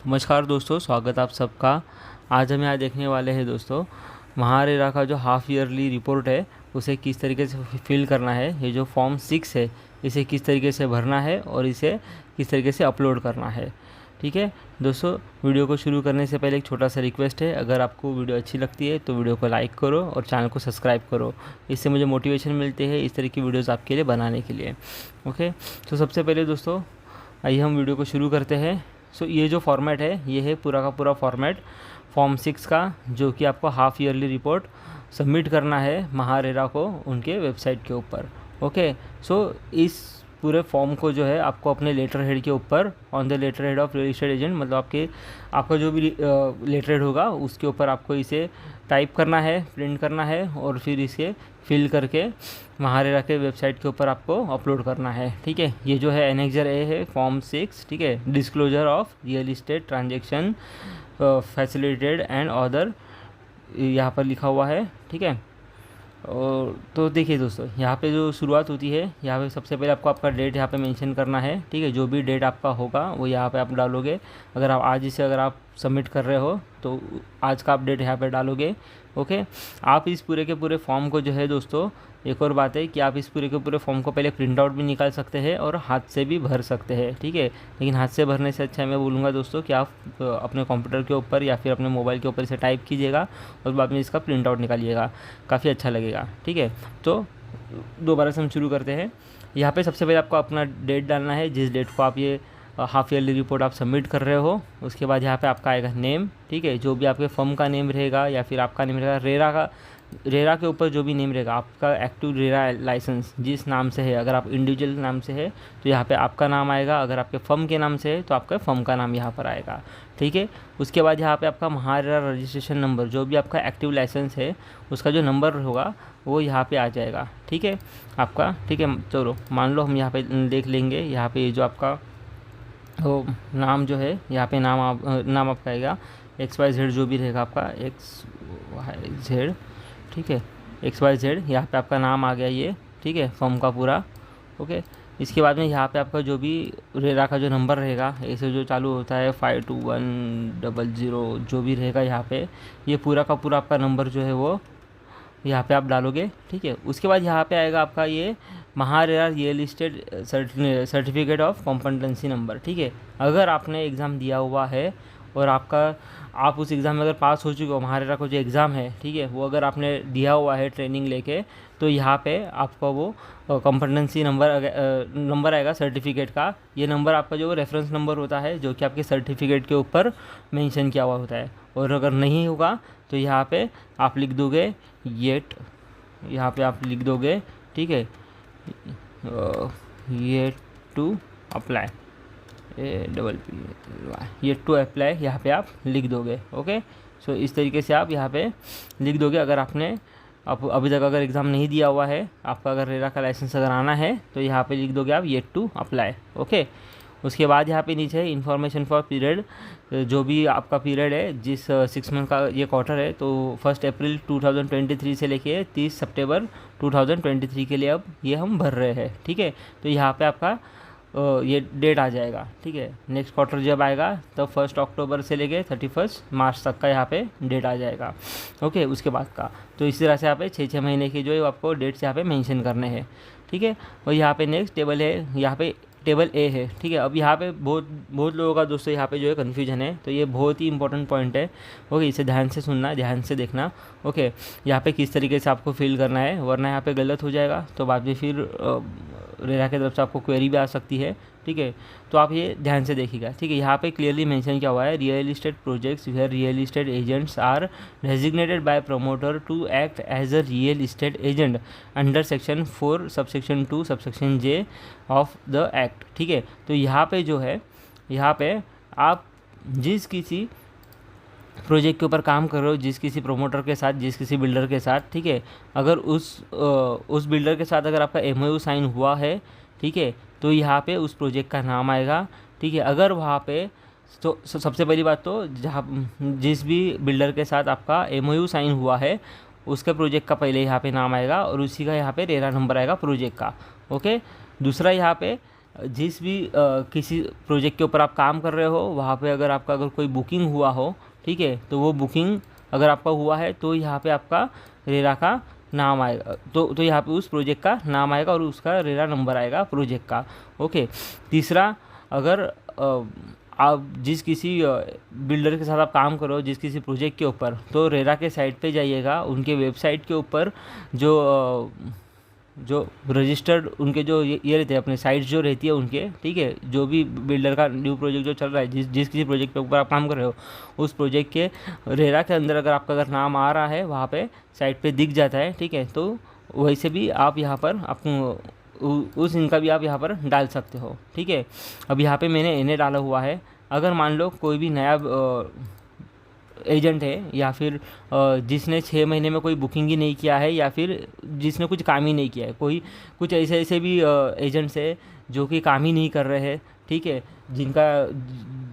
नमस्कार दोस्तों, स्वागत आप सबका। आज हम यहाँ देखने वाले हैं दोस्तों, महारेरा का जो हाफ़ ईयरली रिपोर्ट है उसे किस तरीके से फिल करना है। ये जो फॉर्म 6 है इसे किस तरीके से भरना है और इसे किस तरीके से अपलोड करना है। ठीक है दोस्तों, वीडियो को शुरू करने से पहले एक छोटा सा रिक्वेस्ट है, अगर आपको वीडियो अच्छी लगती है तो वीडियो को लाइक करो और चैनल को सब्सक्राइब करो। इससे मुझे मोटिवेशन मिलती है इस तरह की वीडियोज़ आपके लिए बनाने के लिए। ओके, तो सबसे पहले दोस्तों आइए हम वीडियो को शुरू करते हैं। ये जो फॉर्मेट है ये है पूरा का पूरा फॉर्मेट फॉर्म 6 का, जो कि आपको हाफ़ ईयरली रिपोर्ट सबमिट करना है महारेरा को उनके वेबसाइट के ऊपर। ओके, इस पूरे फॉर्म को जो है आपको अपने लेटर हेड के ऊपर on the letter head of real estate agent, मतलब आपका जो भी लेटर हेड होगा उसके ऊपर आपको इसे टाइप करना है, प्रिंट करना है और फिर इसे फिल करके महारेरा के वेबसाइट के ऊपर आपको अपलोड करना है। ठीक है, ये जो है एनेक्जर ए है फॉर्म 6। ठीक है, disclosure of real estate transaction facilitated and other यहाँ पर लिखा हुआ है। ठीक है, और तो देखिए दोस्तों, यहाँ पे जो शुरुआत होती है, यहाँ पे सबसे पहले आपको आपका डेट यहाँ पे मेंशन करना है। ठीक है, जो भी डेट आपका होगा वो यहाँ पे आप डालोगे। अगर आप सबमिट कर रहे हो तो आज का आप डेट यहाँ पे डालोगे। ओके, आप इस पूरे के पूरे फॉर्म को जो है दोस्तों, एक और बात है कि आप इस पूरे के पूरे फॉर्म को पहले प्रिंट आउट भी निकाल सकते हैं और हाथ से भी भर सकते हैं। ठीक है, लेकिन हाथ से भरने से अच्छा मैं बोलूँगा दोस्तों कि आप अपने कंप्यूटर के ऊपर या फिर अपने मोबाइल के ऊपर इसे टाइप कीजिएगा और बाद में इसका प्रिंट आउट निकालिएगा, काफ़ी अच्छा लगेगा। ठीक है, तो दोबारा से हम शुरू करते हैं। यहाँ पे सबसे पहले आपको अपना डेट डालना है, जिस डेट को आप ये हाफ़ ईयरली रिपोर्ट आप सबमिट कर रहे हो। उसके बाद यहाँ पे आपका आएगा नेम। ठीक है, जो भी आपके फर्म का नेम रहेगा या फिर आपका नेम रहेगा, रेरा के ऊपर जो भी नेम रहेगा, आपका एक्टिव रेरा लाइसेंस जिस नाम से है, अगर आप इंडिविजुअल नाम से है तो यहाँ पे आपका नाम आएगा, अगर आपके फर्म के नाम से है तो आपका फर्म का नाम यहाँ पर आएगा। ठीक है, उसके बाद यहाँ पे आपका महारेरा रजिस्ट्रेशन नंबर, जो भी आपका एक्टिव लाइसेंस है उसका जो नंबर होगा वो यहाँ पे आ जाएगा। ठीक है आपका। ठीक है, चलो मान लो हम यहाँ पे देख लेंगे। यहाँ पे जो आपका वो नाम जो है, यहाँ पे नाम आपका आएगा XYZ, जो भी रहेगा आपका XYZ। ठीक है, XYZ, यहाँ पे आपका नाम आ गया ये। ठीक है, फॉर्म का पूरा। ओके, इसके बाद में यहाँ पे आपका जो भी रेरा का जो नंबर रहेगा, ऐसे जो चालू होता है 52100, जो भी रहेगा यहाँ पे, ये पूरा का पूरा आपका नंबर जो है वो यहाँ पे आप डालोगे। ठीक है, उसके बाद यहाँ पे आएगा आपका ये MahaRERA real estate certificate of competency number. ठीक है, अगर आपने एग्ज़ाम दिया हुआ है और आप उस एग्ज़ाम में अगर पास हो चुके हो, महारेरा को जो एग्ज़ाम है, ठीक है, वो अगर आपने दिया हुआ है ट्रेनिंग लेके, तो यहाँ पे आपका वो कॉम्पिटेंसी नंबर आएगा सर्टिफिकेट का। ये नंबर आपका जो रेफरेंस नंबर होता है, जो कि आपके सर्टिफिकेट के ऊपर मेंशन किया हुआ होता है। और अगर नहीं होगा तो यहाँ पे आप लिख दोगे येट, यहाँ पे आप लिख दोगे। ठीक है, ये टू अप्लाई, ये टू अप्लाई यहाँ पे आप लिख दोगे। ओके, इस तरीके से आप यहाँ पे लिख दोगे। अगर आपने अभी तक अगर एग्ज़ाम नहीं दिया हुआ है, आपका अगर रेरा का लाइसेंस अगर आना है तो यहाँ पे लिख दोगे आप ये टू अप्लाई। ओके, उसके बाद यहाँ पे नीचे है इन्फॉर्मेशन फॉर पीरियड, जो भी आपका पीरियड है, जिस 6 मंथ का ये क्वार्टर है, तो 1 अप्रैल 2023 से लेके 30 सितंबर 2023 के लिए अब ये हम भर रहे हैं। ठीक है, तो यहाँ पे आपका ये डेट आ जाएगा। ठीक है, नेक्स्ट क्वार्टर जब आएगा तब 1 अक्टूबर से लेके 31 मार्च तक का यहाँ पे डेट आ जाएगा। ओके, उसके बाद का तो इसी तरह से यहाँ पे 6 महीने की जो है आपको डेट्स यहाँ पे मेंशन करने हैं। ठीक है, और यहाँ पे नेक्स्ट टेबल है, यहाँ पे टेबल ए है। ठीक है, अब यहाँ पे बहुत लोगों का दोस्तों यहाँ पे जो है कन्फ्यूजन है, तो ये बहुत ही इंपॉर्टेंट पॉइंट है। ओके, इसे ध्यान से सुनना, ध्यान से देखना। ओके, यहाँ पे किस तरीके से आपको फिल करना है, वरना यहाँ पे गलत हो जाएगा तो बाद में फिर रेरा की तरफ से आपको क्वेरी भी आ सकती है। ठीक है, तो आप ये ध्यान से देखिएगा। ठीक है, यहाँ पे क्लियरली मेंशन किया हुआ है, real estate projects where real estate agents are designated by promoter to act as a real estate agent under section 4 subsection 2 subsection J of the act. ठीक है, तो यहाँ पे जो है, यहाँ पे आप जिस किसी प्रोजेक्ट के ऊपर काम कर रहे हो, जिस किसी प्रोमोटर के साथ, जिस किसी बिल्डर के साथ, ठीक है, अगर उस बिल्डर के साथ अगर आपका MOU साइन हुआ है, ठीक है, तो यहाँ पे उस प्रोजेक्ट का नाम आएगा। ठीक है, अगर वहाँ पे तो सबसे पहली बात तो जिस भी बिल्डर के साथ आपका MOU साइन हुआ है उसके प्रोजेक्ट का पहले यहाँ पे नाम आएगा और उसी का यहाँ पे रेरा नंबर आएगा प्रोजेक्ट का। ओके, दूसरा यहाँ पे जिस भी किसी प्रोजेक्ट के ऊपर आप काम कर रहे हो वहाँ पे अगर आपका अगर कोई बुकिंग हुआ हो, ठीक है, तो वो बुकिंग अगर आपका हुआ है तो यहाँ पे आपका रेरा का नाम आएगा, तो यहाँ पे उस प्रोजेक्ट का नाम आएगा और उसका रेरा नंबर आएगा प्रोजेक्ट का। ओके। तीसरा, अगर आप जिस किसी बिल्डर के साथ आप काम करो, जिस किसी प्रोजेक्ट के ऊपर, तो रेरा के साइट पे जाइएगा, उनके वेबसाइट के ऊपर जो रजिस्टर्ड उनके जो ये रहते हैं अपने साइट्स जो रहती है उनके, ठीक है, जो भी बिल्डर का न्यू प्रोजेक्ट जो चल रहा है, जिस किसी प्रोजेक्ट के ऊपर आप काम कर रहे हो, उस प्रोजेक्ट के रेरा के अंदर अगर आपका अगर नाम आ रहा है वहाँ पे साइट पे दिख जाता है, ठीक है, तो वैसे भी आप यहाँ पर उस इनका भी आप यहाँ पर डाल सकते हो, ठीक है। अब यहाँ पे मैंने इन्हें डाला हुआ है। अगर मान लो कोई भी नया एजेंट है या फिर जिसने 6 महीने में कोई बुकिंग ही नहीं किया है या फिर जिसने कुछ काम ही नहीं किया है, कोई कुछ ऐसे भी एजेंट्स है जो कि काम ही नहीं कर रहे हैं, ठीक है,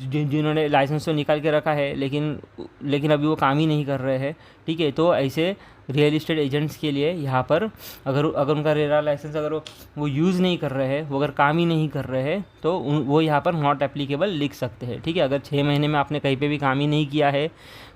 जिन्होंने लाइसेंस तो निकाल के रखा है लेकिन अभी वो काम ही नहीं कर रहे हैं, ठीक है, तो ऐसे रियल इस्टेट एजेंट्स के लिए यहाँ पर अगर उनका रेरा लाइसेंस अगर वो यूज़ नहीं कर रहे हैं, वो अगर काम ही नहीं कर रहे हैं, तो वो यहाँ पर नॉट एप्लीकेबल लिख सकते हैं, ठीक है। अगर 6 महीने में आपने कहीं पे भी काम ही नहीं किया है,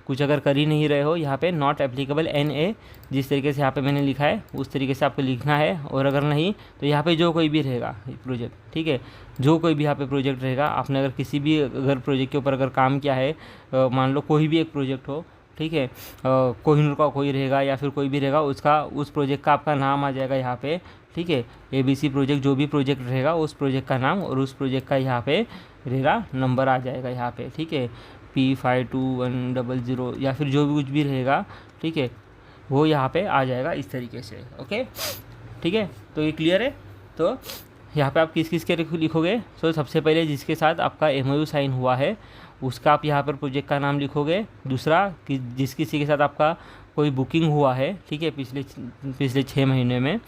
कुछ अगर कर ही नहीं रहे हो, यहाँ पे नॉट एप्लीकेबल NA जिस तरीके से यहाँ पे मैंने लिखा है उस तरीके से आपको लिखना है। और अगर नहीं तो यहाँ पे जो कोई भी रहेगा प्रोजेक्ट, ठीक है, जो कोई भी यहाँ पे प्रोजेक्ट रहेगा, आपने अगर किसी भी अगर प्रोजेक्ट के ऊपर अगर काम किया है, मान लो कोई भी एक प्रोजेक्ट हो, ठीक है, कोहिनूर का कोई रहेगा या फिर कोई भी रहेगा, उसका उस प्रोजेक्ट का आपका नाम आ जाएगा यहाँ पे, ठीक है, ABC प्रोजेक्ट जो भी प्रोजेक्ट रहेगा उस प्रोजेक्ट का नाम और उस प्रोजेक्ट का यहाँ पे रेरा नंबर आ जाएगा यहाँ पे, ठीक है, P521000 या फिर जो भी कुछ भी रहेगा, ठीक है, वो यहाँ पे आ जाएगा इस तरीके से। ओके, ठीक है, तो ये क्लियर है। तो यहाँ पे आप किस किस के लिखोगे, तो सबसे पहले जिसके साथ आपका MOU साइन हुआ है उसका आप यहाँ पर प्रोजेक्ट का नाम लिखोगे। दूसरा कि जिस किसी के साथ आपका कोई बुकिंग हुआ है, ठीक है, पिछले 6 महीने में,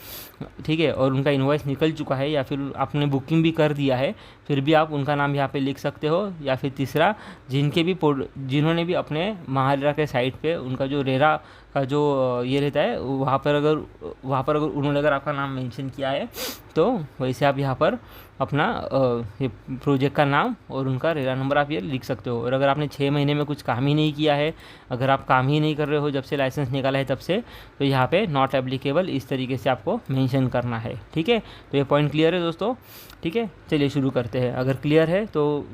ठीक है, और उनका इनवॉइस निकल चुका है या फिर आपने बुकिंग भी कर दिया है, फिर भी आप उनका नाम यहाँ पे लिख सकते हो। या फिर तीसरा, जिन्होंने भी अपने महारेरा के साइट पे उनका जो रेरा का जो ये रहता है वहाँ पर अगर उन्होंने अगर आपका नाम मेंशन किया है, तो वैसे आप यहाँ पर अपना ये प्रोजेक्ट का नाम और उनका रेरा नंबर आप ये लिख सकते हो। और अगर आपने 6 महीने में कुछ काम ही नहीं किया है, अगर आप काम ही नहीं कर रहे हो जब से लाइसेंस निकाला है तब से, तो यहाँ पे नॉट एप्लीकेबल इस तरीके से आपको मेंशन करना है, ठीक है। तो ये पॉइंट क्लियर है दोस्तों, ठीक है। चलिए शुरू करते हैं। अगर क्लियर है तो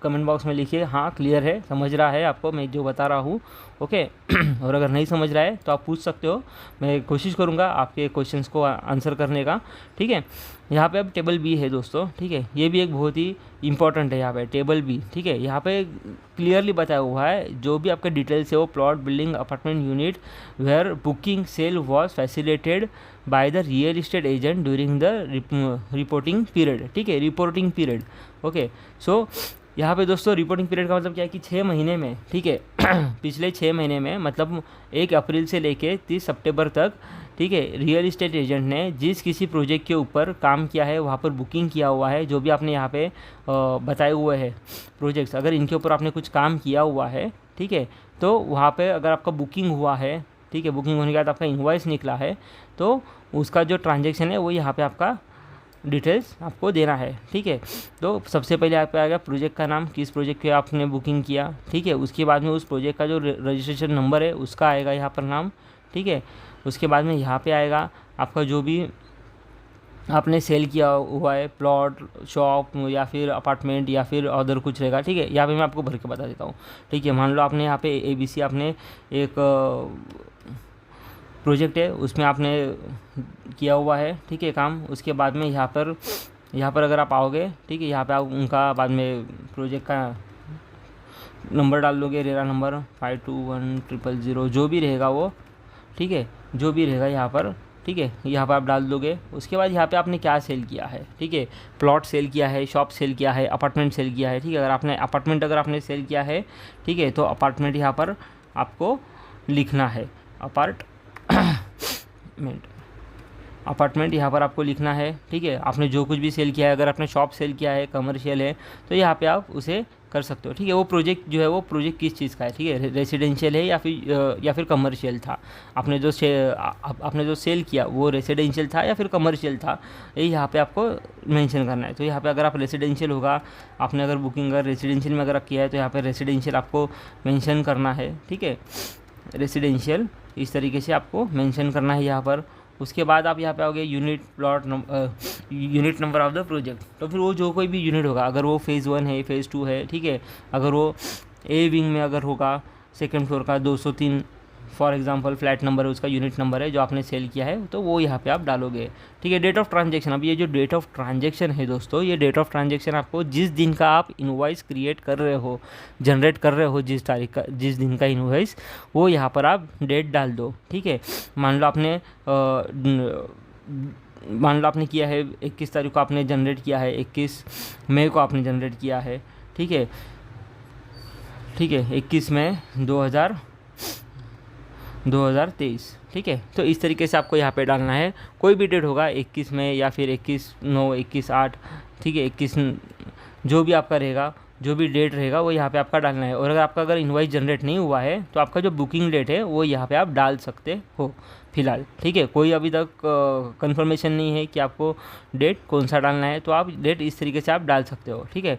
कमेंट बॉक्स में लिखिए हाँ क्लियर है, समझ रहा है आपको मैं जो बता रहा हूँ, ओके। और अगर नहीं समझ रहा है तो आप पूछ सकते हो, मैं कोशिश करूँगा आपके क्वेश्चंस को आंसर करने का, ठीक है। यहाँ पे अब टेबल बी है दोस्तों, ठीक है, ये भी एक बहुत ही इंपॉर्टेंट है यहाँ पे टेबल बी, ठीक है। यहाँ पे क्लियरली बताया हुआ है जो भी आपके डिटेल्स है वो plot, building, apartment unit where booking sale was facilitated by the real estate agent during the reporting period, ठीक है, रिपोर्टिंग पीरियड, ओके। सो यहाँ पे दोस्तों रिपोर्टिंग पीरियड का मतलब क्या है कि 6 महीने में, ठीक है, पिछले 6 महीने में मतलब 1 अप्रैल से लेके 30 सितंबर तक, ठीक है, रियल इस्टेट एजेंट ने जिस किसी प्रोजेक्ट के ऊपर काम किया है वहाँ पर बुकिंग किया हुआ है, जो भी आपने यहाँ पे बताए हुए हैं प्रोजेक्ट्स, अगर इनके ऊपर आपने कुछ काम किया हुआ है, ठीक है, तो वहाँ पे अगर आपका बुकिंग हुआ है, ठीक है, बुकिंग होने के बाद आपका इनवॉइस निकला है, तो उसका जो ट्रांजेक्शन है वो यहाँ पे आपका डिटेल्स आपको देना है, ठीक है। तो सबसे पहले आप पे आएगा प्रोजेक्ट का नाम, किस प्रोजेक्ट के आपने बुकिंग किया, ठीक है, उसके बाद में उस प्रोजेक्ट का जो रजिस्ट्रेशन नंबर है उसका आएगा यहाँ पर नाम, ठीक है। उसके बाद में यहाँ पे आएगा आपका जो भी आपने सेल किया हुआ है, प्लॉट, शॉप या फिर अपार्टमेंट या फिर अदर कुछ रहेगा, ठीक है। यहाँ पे मैं आपको भर के बता देता हूँ, ठीक है। मान लो आपने यहाँ पे ABC आपने एक प्रोजेक्ट है उसमें आपने किया हुआ है, ठीक है, काम। उसके बाद में यहाँ पर अगर आप आओगे, ठीक है, यहाँ पे आप उनका बाद में प्रोजेक्ट का नंबर डाल लोगे, रेरा नंबर 521000 जो भी रहेगा वो, ठीक है, जो भी रहेगा यहाँ पर, ठीक है, यहाँ पर आप डाल दोगे। उसके बाद यहाँ पे आपने क्या सेल किया है, ठीक है, प्लॉट सेल किया है, शॉप सेल किया है, अपार्टमेंट सेल किया है, ठीक है। अगर आपने अपार्टमेंट सेल किया है, ठीक है, तो अपार्टमेंट यहाँ पर आपको लिखना है, अपार्टमेंट यहाँ पर आपको लिखना है, ठीक है। आपने जो कुछ भी सेल किया है, अगर आपने शॉप सेल किया है, कमर्शियल है, तो यहाँ पे आप उसे कर सकते हो। ठीक है, वो प्रोजेक्ट जो है वो प्रोजेक्ट किस चीज़ का है, ठीक है, रेसिडेंशियल है या फिर कमर्शियल था, आपने जो सेल किया वो रेसिडेंशियल था या फिर कमर्शियल था, ये यहाँ पे आपको मेंशन करना है। तो यहाँ पे अगर आप रेसिडेंशियल होगा, आपने अगर बुकिंग अगर रेसिडेंशियल में अगर किया है तो यहाँ पे रेसिडेंशियल आपको मेंशन करना है। ठीक है, रेसिडेंशियल इस तरीके से आपको मेंशन करना है यहाँ पर। उसके बाद आप यहाँ पे आओगे unit number of the project. तो फिर वो जो कोई भी यूनिट होगा, अगर वो फेज़ 1 है, फेज़ 2 है, ठीक है, अगर वो ए विंग में अगर होगा सेकेंड फ्लोर का 203 फॉर एग्जांपल फ्लैट नंबर है, उसका यूनिट नंबर है जो आपने सेल किया है, तो वो यहाँ पे आप डालोगे। ठीक है, डेट ऑफ ट्रांजैक्शन, अब ये जो डेट ऑफ ट्रांजैक्शन है दोस्तों, ये डेट ऑफ ट्रांजैक्शन आपको जिस दिन का आप इनवॉइस क्रिएट कर रहे हो, जनरेट कर रहे हो, जिस तारीख का, जिस दिन का इनवॉइस, वो यहाँ पर आप डेट डाल दो। ठीक है, मान लो आपने किया है 21 तारीख को आपने जनरेट किया है, 21 मई को आपने जनरेट किया है। ठीक है, 21 मई 2023। ठीक है, तो इस तरीके से आपको यहाँ पे डालना है। कोई भी डेट होगा 21 में या फिर 21/9, 21/8, ठीक है, 21 जो भी आपका रहेगा, जो भी डेट रहेगा वो यहाँ पे आपका डालना है। और अगर आपका इनवॉइस जनरेट नहीं हुआ है तो आपका जो बुकिंग डेट है वो यहाँ पे आप डाल सकते हो फिलहाल। ठीक है, कोई अभी तक कंफर्मेशन नहीं है कि आपको डेट कौन सा डालना है, तो आप डेट इस तरीके से आप डाल सकते हो। ठीक है,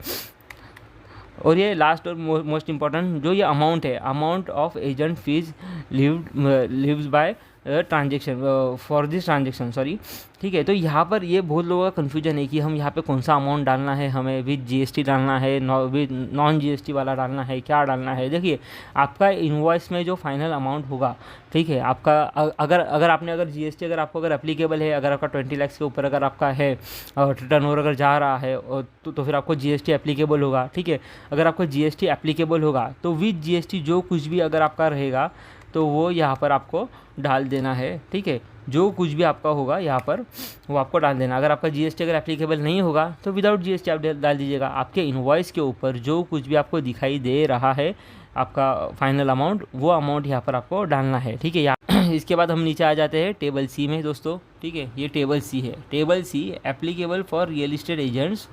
और ये लास्ट और मोस्ट इम्पॉर्टेंट जो ये अमाउंट है, amount of agent fees levies by transaction for this transaction, sorry. ठीक है, तो यहाँ पर ये बहुत लोगों का कन्फ्यूजन है कि हम यहाँ पे कौन सा अमाउंट डालना है, हमें विद जीएसटी डालना है, विद नॉन जीएसटी वाला डालना है, क्या डालना है। देखिए, आपका इनवॉइस में जो फाइनल अमाउंट होगा, ठीक है, आपका अगर जीएसटी अगर आपको अगर एप्लीकेबल है, अगर आपका 20 लाख के ऊपर अगर आपका है टर्नओवर अगर जा रहा है तो फिर आपको जीएसटी एप्लीकेबल होगा। ठीक है, अगर आपको जीएसटी एप्लीकेबल होगा तो विद जीएसटी जो कुछ भी अगर आपका रहेगा तो वो यहाँ पर आपको डाल देना है। ठीक है, जो कुछ भी आपका होगा यहाँ पर वो आपको डाल देना। अगर आपका जीएसटी अगर एप्लीकेबल नहीं होगा तो विदाउट जीएसटी आप डाल दीजिएगा। आपके इनवॉइस के ऊपर जो कुछ भी आपको दिखाई दे रहा है आपका फाइनल अमाउंट, वो अमाउंट यहाँ पर आपको डालना है। ठीक है, इसके बाद हम नीचे आ जाते हैं टेबल सी में दोस्तों। ठीक है, ये टेबल सी है। Table C applicable for real estate agents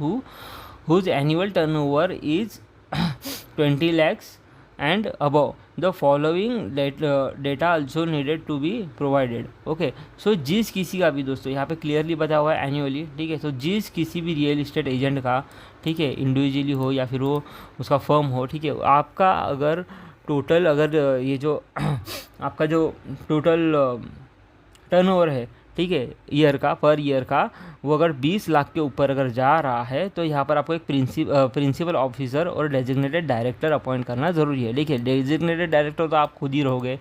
whose annual turnover is 20 lakhs and above, the following data also needed to be provided. Okay, so जिस किसी का भी दोस्तों यहाँ पे क्लियरली बताया हुआ है एनुअली। ठीक है, सो जिस किसी भी रियल इस्टेट एजेंट का, ठीक है, इंडिविजुअली हो या फिर वो उसका फर्म हो, ठीक है, आपका अगर टोटल अगर ये जो आपका जो टोटल टर्नओवर है, ठीक है, पर ईयर का वो अगर 20 लाख के ऊपर अगर जा रहा है तो यहाँ पर आपको एक प्रिंसिपल ऑफिसर और डेजिग्नेटेड डायरेक्टर अपॉइंट करना ज़रूरी है। देखिए, डेजिग्नेटेड डायरेक्टर तो आप खुद ही रहोगे,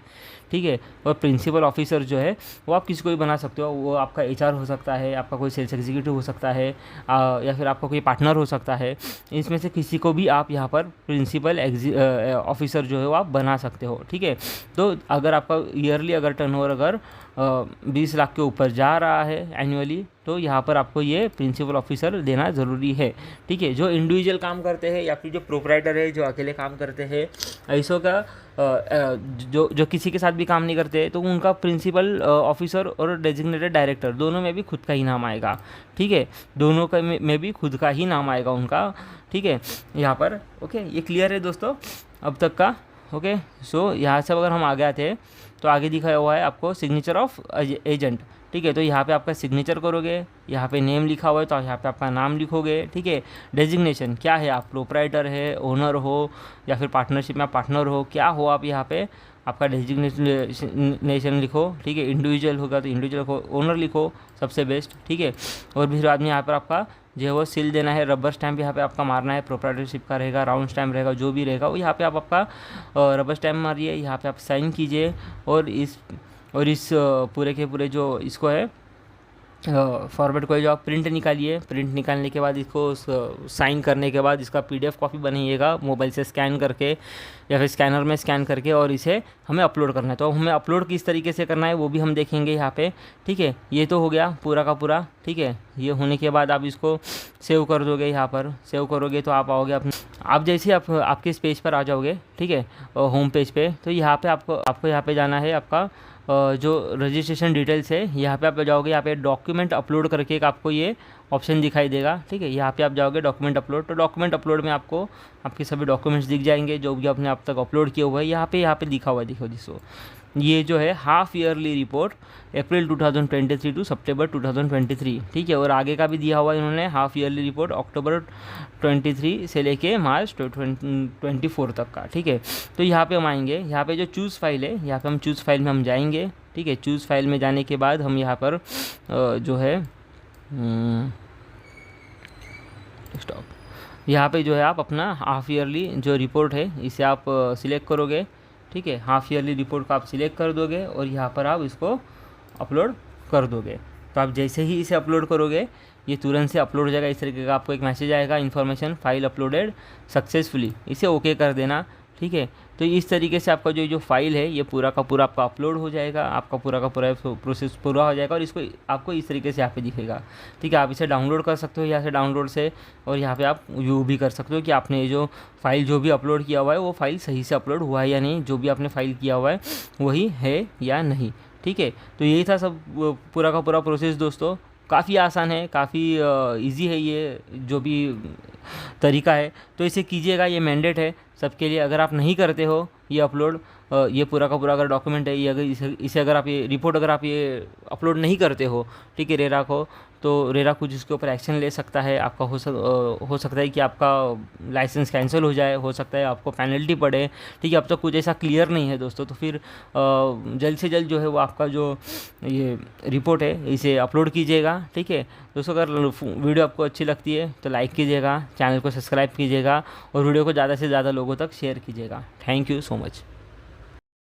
ठीक है, और प्रिंसिपल ऑफिसर जो है वो आप किसी को भी बना सकते हो। वो आपका एचआर हो सकता है, आपका कोई सेल्स एग्जीक्यूटिव हो सकता है, या फिर आपका कोई पार्टनर हो सकता है। इसमें से किसी को भी आप यहाँ पर प्रिंसिपल ऑफिसर जो है वो आप बना सकते हो। ठीक है, तो अगर आपका ईयरली अगर टर्नओवर अगर 20 लाख के ऊपर जा रहा है एनुअली, तो यहाँ पर आपको ये प्रिंसिपल ऑफिसर देना ज़रूरी है। ठीक है, जो इंडिविजुअल काम करते हैं या फिर जो प्रोप्राइटर है, जो अकेले काम करते हैं, ऐसों का जो किसी के साथ भी काम नहीं करते, तो उनका प्रिंसिपल ऑफिसर और डेजिग्नेटेड डायरेक्टर दोनों में भी खुद का ही नाम आएगा। ठीक है, दोनों का में भी खुद का ही नाम आएगा उनका। ठीक है, यहाँ पर ओके, ये क्लियर है दोस्तों अब तक का। ओके, सो यहाँ से अगर हम आगे आते हैं तो आगे दिखाया हुआ है आपको सिग्नेचर ऑफ एजेंट। ठीक है, तो यहाँ पे आपका सिग्नेचर करोगे, यहाँ पे नेम लिखा हुआ है तो यहाँ पे आपका नाम लिखोगे। ठीक है, डेजिग्नेशन क्या है, आप प्रोप्राइटर है, ओनर हो या फिर पार्टनरशिप में आप पार्टनर हो, क्या हो आप, यहाँ पे आपका डेजिग्नेशन लिखो। ठीक है, इंडिविजुअल होगा तो इंडिविजुअल को ओनर लिखो, सबसे बेस्ट। ठीक है, और फिर बाद में यहाँ पर आपका जो है वो सील देना है, रबर स्टैम्प यहाँ पे आपका मारना है, प्रोप्राइटरशिप का रहेगा, राउंड स्टैम्प रहेगा, जो भी रहेगा वो यहाँ पे आप आपका रबर स्टैम्प मारिए, यहाँ पे आप साइन कीजिए। और इस पूरे के पूरे जो इसको है फॉर्मेट को जो आप प्रिंट निकालिए। प्रिंट निकालने के बाद इसको साइन करने के बाद इसका पीडीएफ कॉपी बनाइएगा मोबाइल से स्कैन करके या फिर स्कैनर में स्कैन करके, और इसे हमें अपलोड करना है। तो हमें अपलोड किस तरीके से करना है वो भी हम देखेंगे यहाँ पे। ठीक है, ये तो हो गया पूरा का पूरा। ठीक है, ये होने के बाद आप इसको सेव कर दोगे। यहाँ पर सेव करोगे तो आप आओगे अपने, आप जैसे आपके इस पेज पर आ जाओगे, ठीक है, होम पेज पे, तो यहाँ पे आपको यहाँ पे जाना है आपका जो रजिस्ट्रेशन डिटेल्स है यहाँ पे आप जाओगे, यहाँ पे डॉक्यूमेंट अपलोड करके एक आपको ये ऑप्शन दिखाई देगा, ठीक है। यहाँ पे आप जाओगे डॉक्यूमेंट अपलोड, तो डॉक्यूमेंट अपलोड में आपको आपके सभी डॉक्यूमेंट्स दिख जाएंगे जो भी आपने अब तक अपलोड किए हुए हैं। यहाँ पे दिखा हुआ है, देखो जिसको ये जो है half yearly report April 2023 to सितंबर 2023, ठीक है। और आगे का भी दिया हुआ है इन्होंने, हाफ ईयरली रिपोर्ट अक्टूबर 23 से लेके मार्च 24 तक का, ठीक है। तो यहाँ पे हम आएंगे, यहाँ पे जो चूज़ फाइल है, यहाँ पे हम चूज़ फाइल में हम जाएंगे, ठीक है। चूज़ फाइल में जाने के बाद हम यहाँ पर जो है स्टॉप, यहाँ पे जो है आप अपना हाफ ईयरली जो रिपोर्ट है इसे आप सिलेक्ट करोगे, ठीक है। हाफ ईयरली रिपोर्ट को आप सिलेक्ट कर दोगे और यहाँ पर आप इसको अपलोड कर दोगे। तो आप जैसे ही इसे अपलोड करोगे ये तुरंत से अपलोड हो जाएगा। इस तरीके का आपको एक मैसेज आएगा, इन्फॉर्मेशन फाइल अपलोडेड सक्सेसफुली, इसे ओके कर देना, ठीक है। तो इस तरीके से आपका जो फाइल है ये पूरा का पूरा आपका अपलोड हो जाएगा, आपका पूरा का पूरा प्रोसेस पूरा हो जाएगा और इसको आपको इस तरीके से यहाँ पे दिखेगा, ठीक है। आप इसे डाउनलोड कर सकते हो यहाँ से डाउनलोड से, और यहाँ पे आप व्यू भी कर सकते हो कि आपने जो फाइल जो भी अपलोड किया हुआ है वो फाइल सही से अपलोड हुआ है या नहीं, जो भी आपने फाइल किया हुआ है वही है या नहीं, ठीक है। तो यही था सब पूरा का पूरा प्रोसेस दोस्तों। काफ़ी आसान है, काफ़ी इजी है ये जो भी तरीका है, तो इसे कीजिएगा, ये मैंडेट है सबके लिए। अगर आप नहीं करते हो ये अपलोड, ये पूरा का पूरा अगर डॉक्यूमेंट है ये, अगर इसे अगर आप ये रिपोर्ट अगर आप ये अपलोड नहीं करते हो, ठीक है, रेरा को, तो रेरा कुछ इसके ऊपर एक्शन ले सकता है। आपका हो सकता है कि आपका लाइसेंस कैंसिल हो जाए, हो सकता है आपको पेनल्टी पड़े, ठीक है। अब तक कुछ ऐसा क्लियर नहीं है दोस्तों, तो फिर जल्द से जल्द जो है वो आपका जो ये रिपोर्ट है इसे अपलोड कीजिएगा, ठीक है दोस्तों। अगर वीडियो आपको अच्छी लगती है तो लाइक कीजिएगा, चैनल को सब्सक्राइब कीजिएगा और वीडियो को ज़्यादा से ज़्यादा लोगों तक शेयर कीजिएगा। Thank you so much.